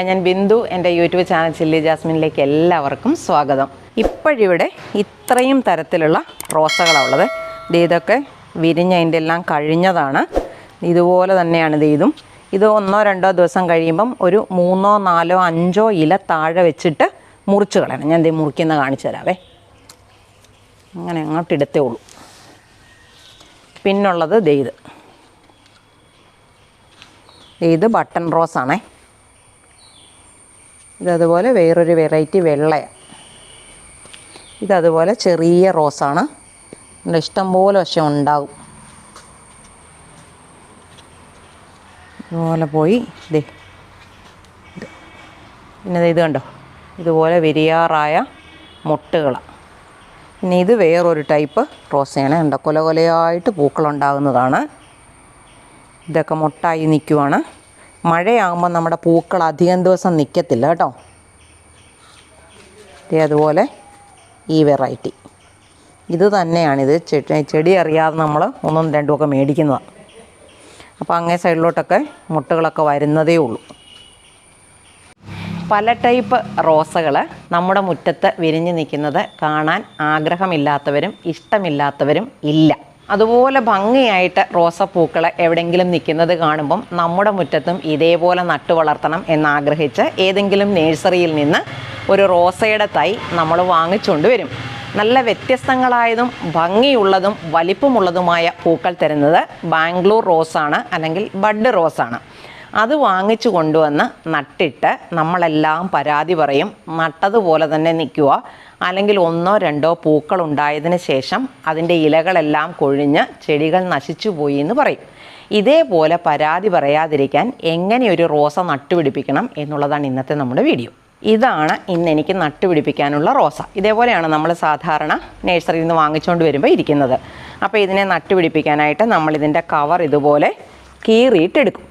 ഞാൻ ബിന്ദു. എൻ്റെ YouTube channel chilli ജാസ്മിനിലേക്ക് എല്ലാവർക്കും സ്വാഗതം. ഇപ്പോഴിവിടെ ഇത്രയും തരത്തിലുള്ള റോസകളാണ് ഉള്ളത്. ഇതൊക്കെ വിരിഞ്ഞതിൻ്റെ എല്ലാം കഴിഞ്ഞതാണ്. ഇതുപോലെ തന്നെയാണ് ഇതും. ഇത് 1-2 ദിവസം കഴിയുമ്പം ഒരു 3-4-5 ഇല താഴെ വെച്ചിട്ട് മുറിച്ച് കളയണം. ഞാൻ ഇത് മുറിക്കുന്ന കാണിച്ചു തരാവേ. അങ്ങനെ അങ്ങോട്ട് എടുത്തേ ഉള്ളൂ. പിന്നുള്ളത് ഇത് ബട്ടൺ റോസാണേ. ഇതതുപോലെ വേറൊരു വെറൈറ്റി വെള്ളയാണ്. ഇതതുപോലെ ചെറിയ റോസാണ്. ഇഷ്ടംപോലെ വശം ഉണ്ടാകും. ഇതുപോലെ പോയി പിന്നെ ഇത് കണ്ടോ, ഇതുപോലെ വിരിയാറായ മൊട്ടുകളാണ്. പിന്നെ ഇത് വേറൊരു ടൈപ്പ് റോസയാണ്. കണ്ടോ, കൊലകൊലയായിട്ട് പൂക്കളുണ്ടാകുന്നതാണ്. ഇതൊക്കെ മൊട്ടായി നിൽക്കുവാണ്. മഴയാകുമ്പോൾ നമ്മുടെ പൂക്കൾ അധികം ദിവസം നിൽക്കത്തില്ല കേട്ടോ. അതുപോലെ ഈ വെറൈറ്റി ഇത് തന്നെയാണിത്. ചെടി അറിയാതെ നമ്മൾ 1-2 ഒക്കെ മേടിക്കുന്നതാണ്. അപ്പോൾ അങ്ങേ സൈഡിലോട്ടൊക്കെ മുട്ടുകളൊക്കെ വരുന്നതേ ഉള്ളൂ. പല ടൈപ്പ് റോസകൾ നമ്മുടെ മുറ്റത്ത് വിരിഞ്ഞ് നിൽക്കുന്നത് കാണാൻ ആഗ്രഹമില്ലാത്തവരും ഇഷ്ടമില്ലാത്തവരും ഇല്ല. അതുപോലെ ഭംഗിയായിട്ട് റോസപ്പൂക്കൾ എവിടെയെങ്കിലും നിൽക്കുന്നത് കാണുമ്പം നമ്മുടെ മുറ്റത്തും ഇതേപോലെ നട്ടു വളർത്തണം എന്നാഗ്രഹിച്ച് ഏതെങ്കിലും നേഴ്സറിയിൽ നിന്ന് ഒരു റോസയുടെ തൈ നമ്മൾ വാങ്ങിച്ചുകൊണ്ട് വരും. നല്ല വ്യത്യസ്തങ്ങളായതും ഭംഗിയുള്ളതും വലിപ്പമുള്ളതുമായ പൂക്കൾ തരുന്നത് ബാംഗ്ലൂർ റോസാണ്, അല്ലെങ്കിൽ ബഡ് റോസാണ്. അത് വാങ്ങിച്ചു കൊണ്ടുവന്ന് നട്ടിട്ട് നമ്മളെല്ലാം പരാതി പറയും. നട്ടതുപോലെ തന്നെ നിൽക്കുക, അല്ലെങ്കിൽ 1-2 പൂക്കൾ ഉണ്ടായതിന് ശേഷം അതിൻ്റെ ഇലകളെല്ലാം കൊഴിഞ്ഞ് ചെടികൾ നശിച്ചു പോയി എന്ന് പറയും. ഇതേപോലെ പരാതി പറയാതിരിക്കാൻ എങ്ങനെ ഒരു റോസ നട്ടുപിടിപ്പിക്കണം എന്നുള്ളതാണ് ഇന്നത്തെ നമ്മുടെ വീഡിയോ. ഇതാണ് ഇന്ന് എനിക്ക് നട്ടുപിടിപ്പിക്കാനുള്ള റോസ. ഇതേപോലെയാണ് നമ്മൾ സാധാരണ നഴ്സറിയിൽ നിന്ന് വാങ്ങിച്ചുകൊണ്ട് വരുമ്പോൾ ഇരിക്കുന്നത്. അപ്പോൾ ഇതിനെ നട്ടുപിടിപ്പിക്കാനായിട്ട് നമ്മളിതിൻ്റെ കവർ ഇതുപോലെ കീറിയിട്ടെടുക്കും.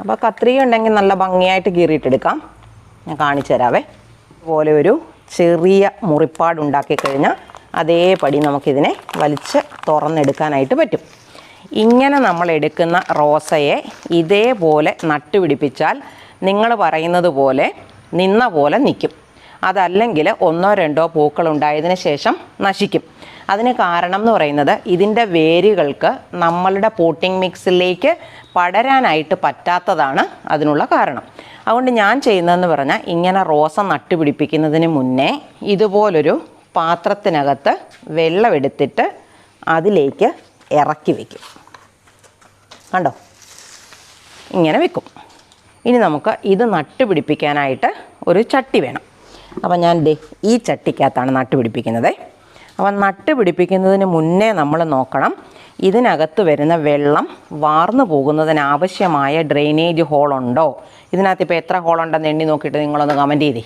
അപ്പോൾ കത്രിക ഉണ്ടെങ്കിൽ നല്ല ഭംഗിയായിട്ട് കീറിയിട്ടെടുക്കാം. ഞാൻ കാണിച്ചു തരാവേ. ഇതുപോലെ ഒരു ചെറിയ മുറിപ്പാടുണ്ടാക്കി കഴിഞ്ഞാൽ അതേപടി നമുക്കിതിനെ വലിച്ച് തുറന്നെടുക്കാനായിട്ട് പറ്റും. ഇങ്ങനെ നമ്മൾ എടുക്കുന്ന റോസയെ ഇതേപോലെ നട്ടുപിടിപ്പിച്ചാൽ നിങ്ങൾ പറയുന്നത് പോലെ നിന്ന പോലെ നിൽക്കും. അതല്ലെങ്കിൽ 1-2 പൂക്കൾ ഉണ്ടായതിന് ശേഷം നശിക്കും. അതിന് കാരണം എന്ന് പറയുന്നത് ഇതിൻ്റെ വേരുകൾക്ക് നമ്മളുടെ പോട്ടിംഗ് മിക്സിലേക്ക് പടരാനായിട്ട് പറ്റാത്തതാണ് അതിനുള്ള കാരണം. അതുകൊണ്ട് ഞാൻ ചെയ്യുന്നതെന്ന് പറഞ്ഞാൽ, ഇങ്ങനെ റോസ നട്ടുപിടിപ്പിക്കുന്നതിന് മുന്നേ ഇതുപോലൊരു പാത്രത്തിനകത്ത് വെള്ളമെടുത്തിട്ട് അതിലേക്ക് ഇറക്കി വയ്ക്കും. കണ്ടോ, ഇങ്ങനെ വെക്കും. ഇനി നമുക്ക് ഇത് നട്ടുപിടിപ്പിക്കാനായിട്ട് ഒരു ചട്ടി വേണം. അപ്പം ഞാൻ ഈ ചട്ടിക്കകത്താണ് നട്ടുപിടിപ്പിക്കുന്നത്. അപ്പം നട്ടുപിടിപ്പിക്കുന്നതിന് മുന്നേ നമ്മൾ നോക്കണം, ഇതിനകത്ത് വരുന്ന വെള്ളം വാർന്നു പോകുന്നതിനാവശ്യമായ ഡ്രെയിനേജ് ഹോളുണ്ടോ. ഇതിനകത്ത് ഇപ്പോൾ എത്ര ഹോളുണ്ടെന്ന് എണ്ണി നോക്കിയിട്ട് നിങ്ങളൊന്ന് കമൻറ്റ് ചെയ്തേ.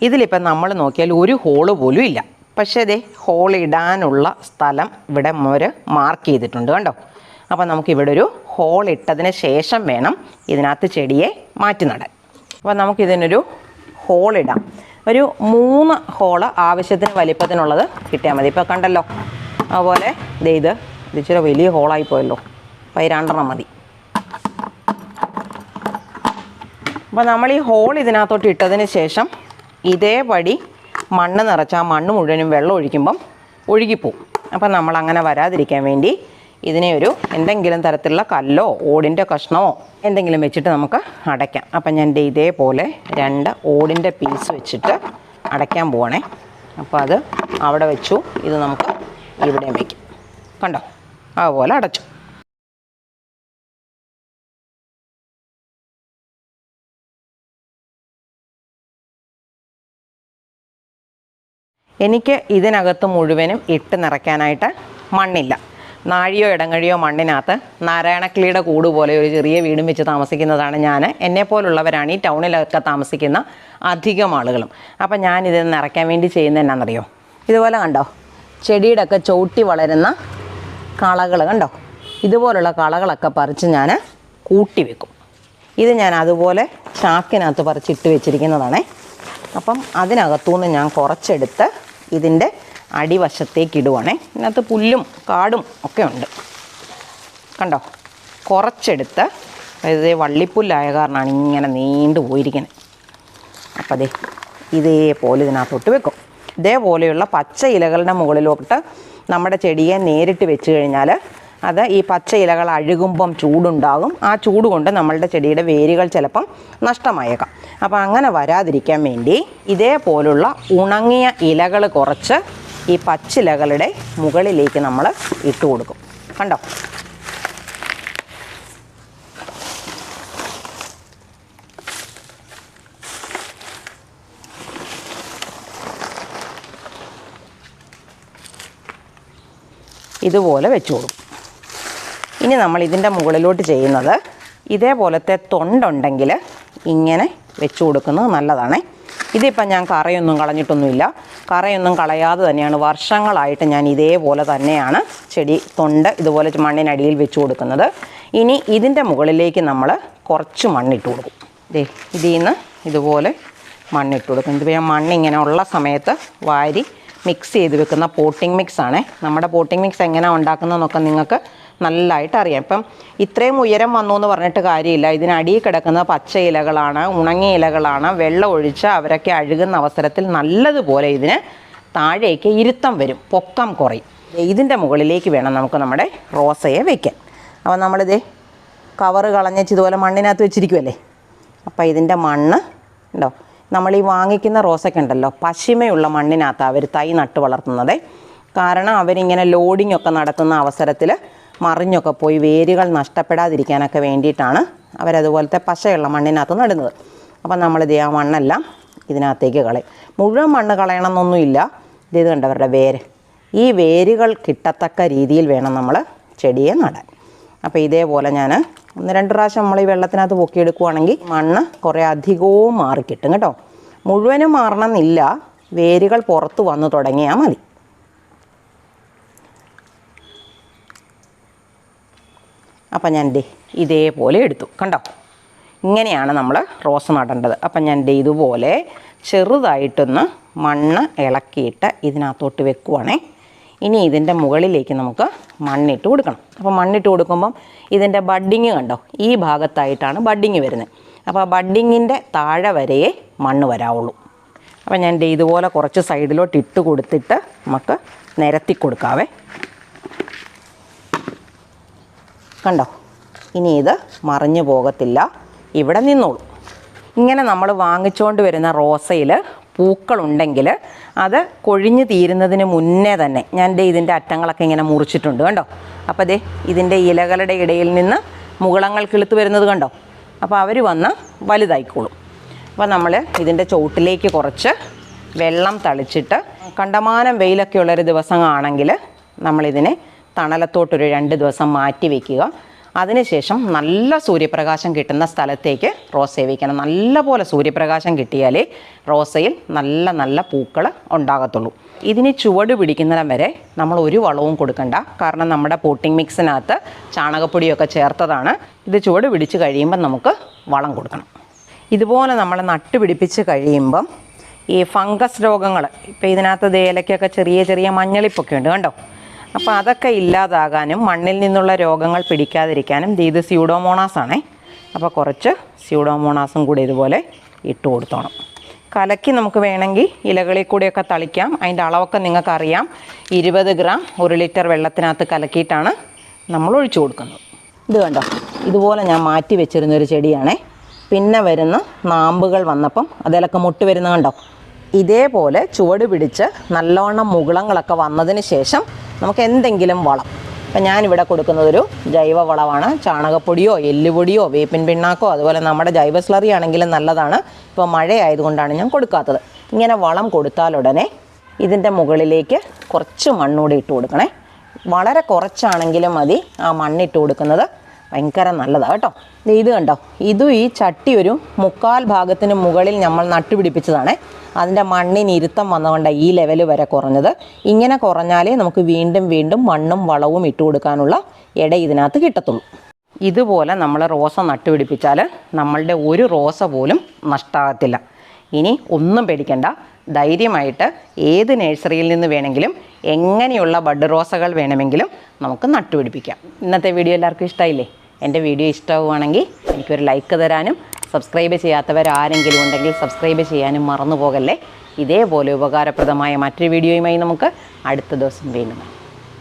ഇതിലിപ്പം നമ്മൾ നോക്കിയാൽ ഒരു ഹോള് പോലും ഇല്ല. പക്ഷേ ഹോൾ ഇടാനുള്ള സ്ഥലം ഇവിടെ മാർക്ക് ചെയ്തിട്ടുണ്ട്, കണ്ടോ. അപ്പം നമുക്കിവിടെ ഒരു ഹോൾ ഇട്ടതിന് ശേഷം വേണം ഇതിനകത്ത് ചെടിയെ മാറ്റി നടാൻ. അപ്പോൾ നമുക്കിതിനൊരു ഹോളിടാം. ഒരു 3 ഹോള് ആവശ്യത്തിന് വലിപ്പത്തിനുള്ളത് കിട്ടിയാൽ മതി. ഇപ്പോൾ കണ്ടല്ലോ, അതുപോലെ ഇത് ഇച്ചിരി വലിയ ഹോളായിപ്പോയല്ലോ. അപ്പോൾ 2 മതി. അപ്പോൾ നമ്മൾ ഈ ഹോൾ ഇതിനകത്തോട്ട് ഇട്ടതിന് ശേഷം ഇതേപടി മണ്ണ് നിറച്ചാൽ മണ്ണ് മുഴുവനും വെള്ളം ഒഴിക്കുമ്പം ഒഴുകിപ്പോവും. അപ്പം നമ്മളങ്ങനെ വരാതിരിക്കാൻ വേണ്ടി ഇതിനെ എന്തെങ്കിലും തരത്തിലുള്ള കല്ലോ ഓടിൻ്റെ കഷ്ണമോ എന്തെങ്കിലും വെച്ചിട്ട് നമുക്ക് അടയ്ക്കാം. അപ്പം ഞാൻ ഇതേപോലെ 2 ഓടിൻ്റെ പീസ് വെച്ചിട്ട് അടയ്ക്കാൻ പോവാണേ. അപ്പോൾ അത് അവിടെ വെച്ചു. ഇത് നമുക്ക് ഇവിടെയും വയ്ക്കാം. കണ്ടോ, അതുപോലെ അടച്ചു. എനിക്ക് ഇതിനകത്ത് മുഴുവനും ഇട്ട് നിറയ്ക്കാനായിട്ട് മണ്ണില്ല. നാഴിയോ ഇടങ്ങഴിയോ മണ്ണിനകത്ത് നാരായണക്കിളിയുടെ കൂട് പോലെ ഒരു ചെറിയ വീടും വെച്ച് താമസിക്കുന്നതാണ് ഞാൻ. എന്നെപ്പോലുള്ളവരാണ് ഈ ടൗണിലൊക്കെ താമസിക്കുന്ന അധികം ആളുകളും. അപ്പം ഞാനിത് നിറയ്ക്കാൻ വേണ്ടി ചെയ്യുന്നത് എന്നാണെന്നറിയോ, ഇതുപോലെ കണ്ടോ, ചെടിയുടെ ഒക്കെ ചവിട്ടി വളരുന്ന കളകൾ കണ്ടോ, ഇതുപോലുള്ള കളകളൊക്കെ പറിച്ച് ഞാൻ കൂട്ടി വെക്കും. ഇത് ഞാൻ അതുപോലെ ചാക്കിനകത്ത് പറിച്ചിട്ട് വെച്ചിരിക്കുന്നതാണേ. അപ്പം അതിനകത്തുനിന്ന് ഞാൻ കുറച്ചെടുത്ത് ഇതിൻ്റെ അടിവശത്തേക്ക് ഇടുവാണേ. ഇതിനകത്ത് പുല്ലും കാടും ഒക്കെ ഉണ്ട്, കണ്ടോ. കുറച്ചെടുത്ത്, അതായത് വള്ളിപ്പുല്ലായ കാരണമാണ് ഇങ്ങനെ നീണ്ടു പോയിരിക്കുന്നത്. അപ്പോൾ അതെ ഇതേപോലെ ഇതിനകത്തോട്ട് വെക്കും. ഇതേപോലെയുള്ള പച്ച ഇലകളുടെ മുകളിലോട്ട് നമ്മുടെ ചെടിയെ നേരിട്ട് വെച്ച് കഴിഞ്ഞാൽ അത് ഈ പച്ച ഇലകൾ അഴുകുമ്പം ചൂടുണ്ടാകും. ആ ചൂട് കൊണ്ട് നമ്മളുടെ ചെടിയുടെ വേരുകൾ ചിലപ്പം നഷ്ടമായേക്കാം. അപ്പോൾ അങ്ങനെ വരാതിരിക്കാൻ വേണ്ടി ഇതേപോലുള്ള ഉണങ്ങിയ ഇലകൾ കുറച്ച് ഈ പച്ചിലകളുടെ മുകളിലേക്ക് നമ്മൾ ഇട്ട് കൊടുക്കും. കണ്ടോ? ഇതുപോലെ വെച്ച് കൊടുക്കും. ഇനി നമ്മൾ ഇതിൻ്റെ മുകളിലോട്ട് ചെയ്യുന്നത് ഇതേപോലത്തെ തൊണ്ടുണ്ടെങ്കിൽ ഇങ്ങനെ വെച്ച് കൊടുക്കുന്നത് നല്ലതാണ്. ഇതിപ്പം ഞാൻ കറയൊന്നും കളഞ്ഞിട്ടൊന്നുമില്ല. കറയൊന്നും കളയാതെ തന്നെയാണ് വർഷങ്ങളായിട്ട് ഞാൻ ഇതേപോലെ തന്നെയാണ് ചെടി തൊണ്ട് ഇതുപോലെ മണ്ണിനടിയിൽ വെച്ച് കൊടുക്കുന്നത്. ഇനി ഇതിൻ്റെ മുകളിലേക്ക് നമ്മൾ കുറച്ച് മണ്ണിട്ട് കൊടുക്കും. ഇതിൽ നിന്ന് ഇതുപോലെ മണ്ണിട്ട് കൊടുക്കും. ഇത് ഞാൻ മണ്ണിങ്ങനെ ഉള്ള സമയത്ത് വാരി മിക്സ് ചെയ്ത് വെക്കുന്ന പോട്ടിംഗ് മിക്സാണ്. നമ്മുടെ പോട്ടിംഗ് മിക്സ് എങ്ങനെയാണ് ഉണ്ടാക്കുന്നതെന്നൊക്കെ നിങ്ങൾക്ക് നല്ലതായിട്ട് അറിയാം. ഇപ്പം ഇത്രയും ഉയരം വന്നു എന്ന് പറഞ്ഞിട്ട് കാര്യമില്ല. ഇതിനടിയിൽ കിടക്കുന്ന പച്ച ഇലകളാണ്, ഉണങ്ങിയ ഇലകളാണ്. വെള്ളം ഒഴിച്ച് അവരൊക്കെ അഴുകുന്ന അവസരത്തിൽ നല്ലതുപോലെ ഇതിന് താഴേക്ക് ഇരുത്തം വരും, പൊക്കം കുറയും. ഇതിൻ്റെ മുകളിലേക്ക് വേണം നമുക്ക് നമ്മുടെ റോസയെ വയ്ക്കാൻ. അപ്പോൾ നമ്മളിത് കവറ് കളഞ്ഞേച്ച് ഇതുപോലെ മണ്ണിനകത്ത് വെച്ചിരിക്കുമല്ലേ. അപ്പോൾ ഇതിൻ്റെ മണ്ണ് ഉണ്ടോ, നമ്മൾ ഈ വാങ്ങിക്കുന്ന റോസൊക്കെ ഉണ്ടല്ലോ, പശിമയുള്ള മണ്ണിനകത്ത് അവർ തൈ നട്ട് വളർത്തുന്നത്. കാരണം അവരിങ്ങനെ ലോഡിംഗ് ഒക്കെ നടത്തുന്ന അവസരത്തിൽ മറിഞ്ഞൊക്കെ പോയി വേരുകൾ നഷ്ടപ്പെടാതിരിക്കാനൊക്കെ വേണ്ടിയിട്ടാണ് അവരതുപോലത്തെ പശയുള്ള മണ്ണിനകത്ത് നടുന്നത്. അപ്പം നമ്മളിത് ആ മണ്ണെല്ലാം ഇതിനകത്തേക്ക് കളയും. മുഴുവൻ മണ്ണ് കളയണമെന്നൊന്നുമില്ല. ഇത് കണ്ടവരുടെ വേര്, ഈ വേരുകൾ കിട്ടത്തക്ക രീതിയിൽ വേണം നമ്മൾ ചെടിയെ നടാൻ. അപ്പോൾ ഇതേപോലെ ഞാൻ 1-2 പ്രാവശ്യം നമ്മൾ ഈ വെള്ളത്തിനകത്ത് പൊക്കിയെടുക്കുവാണെങ്കിൽ മണ്ണ് കുറേ അധികവും മാറിക്കിട്ടും കേട്ടോ. മുഴുവനും മാറണമെന്നില്ല, വേരുകൾ പുറത്ത് വന്ന് തുടങ്ങിയാൽ മതി. അപ്പം ഞാൻ ഇതേപോലെ എടുത്തു. കണ്ടോ? ഇങ്ങനെയാണ് നമ്മൾ റോസ് നടേണ്ടത്. അപ്പം ഞാൻ ഇതുപോലെ ചെറുതായിട്ടൊന്ന് മണ്ണ് ഇളക്കിയിട്ട് ഇതിനകത്തോട്ട് വെക്കുവാണേ. ഇനി ഇതിൻ്റെ മുകളിലേക്ക് നമുക്ക് മണ്ണിട്ട് കൊടുക്കണം. അപ്പോൾ മണ്ണിട്ട് കൊടുക്കുമ്പം ഇതിൻ്റെ ബഡ്ഡിങ് കണ്ടോ, ഈ ഭാഗത്തായിട്ടാണ് ബഡ്ഡിങ് വരുന്നത്. അപ്പോൾ ആ ബഡ്ഡിങ്ങിൻ്റെ താഴെ വരെയേ മണ്ണ് വരാവുള്ളൂ. അപ്പോൾ ഞാൻ ഇതുപോലെ കുറച്ച് സൈഡിലോട്ട് ഇട്ട് കൊടുത്തിട്ട് നമുക്ക് നിരത്തി കൊടുക്കാവേ. കണ്ടോ? ഇനി ഇത് മറിഞ്ഞു പോകത്തില്ല, ഇവിടെ നിന്നോളൂ. ഇങ്ങനെ നമ്മൾ വാങ്ങിച്ചുകൊണ്ട് വരുന്ന റോസയിൽ പൂക്കളുണ്ടെങ്കിൽ അത് കൊഴിഞ്ഞു തീരുന്നതിന് മുന്നേ തന്നെ ഞാൻ ഇതിൻ്റെ അറ്റങ്ങളൊക്കെ ഇങ്ങനെ മുറിച്ചിട്ടുണ്ട്. കണ്ടോ? അപ്പോൾ ഇതിൻ്റെ ഇലകളുടെ ഇടയിൽ നിന്ന് മുകുളങ്ങൾ കിളുത്ത് വരുന്നത് കണ്ടോ? അപ്പോൾ അവർ വന്ന് വലുതായിക്കോളും. അപ്പോൾ നമ്മൾ ഇതിൻ്റെ ചുവട്ടിലേക്ക് കുറച്ച് വെള്ളം തളിച്ചിട്ട്, കണ്ടമാനം വെയിലൊക്കെ ഉള്ളൊരു ദിവസമാണെങ്കിൽ നമ്മളിതിനെ തണലത്തോട്ടൊരു 2 ദിവസം മാറ്റി വയ്ക്കുക. അതിനുശേഷം നല്ല സൂര്യപ്രകാശം കിട്ടുന്ന സ്ഥലത്തേക്ക് റോസയെ വയ്ക്കണം. നല്ലപോലെ സൂര്യപ്രകാശം കിട്ടിയാലേ റോസയിൽ നല്ല നല്ല പൂക്കൾ ഉണ്ടാകത്തുള്ളൂ. ഇതിന് ചുവട് പിടിക്കുന്നിടം വരെ നമ്മൾ ഒരു വളവും കൊടുക്കണ്ട. കാരണം നമ്മുടെ പോട്ടിംഗ് മിക്സിനകത്ത് ചാണകപ്പൊടിയൊക്കെ ചേർത്തതാണ്. ഇത് ചുവട് പിടിച്ച് കഴിയുമ്പം നമുക്ക് വളം കൊടുക്കണം. ഇതുപോലെ നമ്മൾ നട്ടുപിടിപ്പിച്ച് കഴിയുമ്പം ഈ ഫംഗസ് രോഗങ്ങൾ, ഇപ്പോൾ ഇതിനകത്ത് ഏലക്കൊക്കെ ചെറിയ ചെറിയ മഞ്ഞളിപ്പൊക്കെ ഉണ്ട് കണ്ടോ. അപ്പോൾ അതൊക്കെ ഇല്ലാതാകാനും മണ്ണിൽ നിന്നുള്ള രോഗങ്ങൾ പിടിക്കാതിരിക്കാനും ഇത് സ്യൂഡോമോണാസാണേ. അപ്പോൾ കുറച്ച് സ്യൂഡോമോണാസും കൂടി ഇതുപോലെ ഇട്ട് കൊടുത്തോണം. കലക്കി നമുക്ക് വേണമെങ്കിൽ ഇലകളിൽ കൂടെയൊക്കെ തളിക്കാം. അതിൻ്റെ അളവൊക്കെ നിങ്ങൾക്കറിയാം. 20 ഗ്രാം 1 ലിറ്റർ വെള്ളത്തിനകത്ത് കലക്കിയിട്ടാണ് നമ്മൾ ഒഴിച്ചു കൊടുക്കുന്നത്. ഇത് കണ്ടോ, ഇതുപോലെ ഞാൻ മാറ്റി വെച്ചിരുന്നൊരു ചെടിയാണേ. പിന്നെ വരുന്ന നാമ്പുകൾ വന്നപ്പം അതിലൊക്കെ മുട്ട് വരുന്നത് കണ്ടോ. ഇതേപോലെ ചുവട് പിടിച്ച് നല്ലോണം മുകുളങ്ങളൊക്കെ വന്നതിന് ശേഷം നമുക്ക് എന്തെങ്കിലും വളം, ഇപ്പം ഞാനിവിടെ കൊടുക്കുന്നതൊരു ജൈവ വളമാണ്. ചാണകപ്പൊടിയോ എല്ലുപൊടിയോ വേപ്പിൻ പിണ്ണാക്കോ അതുപോലെ നമ്മുടെ ജൈവ സ്ലറി ആണെങ്കിലും നല്ലതാണ്. ഇപ്പോൾ മഴയായതുകൊണ്ടാണ് ഞാൻ കൊടുക്കാത്തത്. ഇങ്ങനെ വളം കൊടുത്താലുടനെ ഇതിൻ്റെ മുകളിലേക്ക് കുറച്ച് മണ്ണൂടെ ഇട്ട് കൊടുക്കണേ. വളരെ കുറച്ചാണെങ്കിലും മതി ആ മണ്ണിട്ട് കൊടുക്കുന്നത്, ഭയങ്കര നല്ലതാണ് കേട്ടോ. ഇത് കണ്ടോ, ഇതും ഈ ചട്ടി ഒരു 3/4 ഭാഗത്തിന് മുകളിൽ നമ്മൾ നട്ടുപിടിപ്പിച്ചതാണ്. അതിൻ്റെ മണ്ണിന് ഇരുത്തം വന്നുകൊണ്ട് ഈ ലെവൽ വരെ കുറഞ്ഞത്. ഇങ്ങനെ കുറഞ്ഞാലേ നമുക്ക് വീണ്ടും വീണ്ടും മണ്ണും വളവും ഇട്ട് കൊടുക്കാനുള്ള ഇട ഇതിനകത്ത് കിട്ടത്തുള്ളൂ. ഇതുപോലെ നമ്മൾ റോസ നട്ടുപിടിപ്പിച്ചാൽ നമ്മളുടെ ഒരു റോസ പോലും നഷ്ടമാകത്തില്ല. ഇനി ഒന്നും പേടിക്കണ്ട, ധൈര്യമായിട്ട് ഏത് നഴ്സറിയിൽ നിന്ന് വേണമെങ്കിലും എങ്ങനെയുള്ള ബഡ് റോസകൾ വേണമെങ്കിലും നമുക്ക് നട്ടുപിടിപ്പിക്കാം. ഇന്നത്തെ വീഡിയോ എല്ലാവർക്കും ഇഷ്ടമായില്ലേ? എൻ്റെ വീഡിയോ ഇഷ്ടമാവുകയാണെങ്കിൽ എനിക്കൊരു ലൈക്ക് തരാനും സബ്സ്ക്രൈബ് ചെയ്യാത്തവരാരെങ്കിലും ഉണ്ടെങ്കിൽ സബ്സ്ക്രൈബ് ചെയ്യാനും മറന്നു പോകല്ലേ. ഇതേപോലെ ഉപകാരപ്രദമായ മറ്റൊരു വീഡിയോയുമായി നമുക്ക് അടുത്ത ദിവസം വീണ്ടും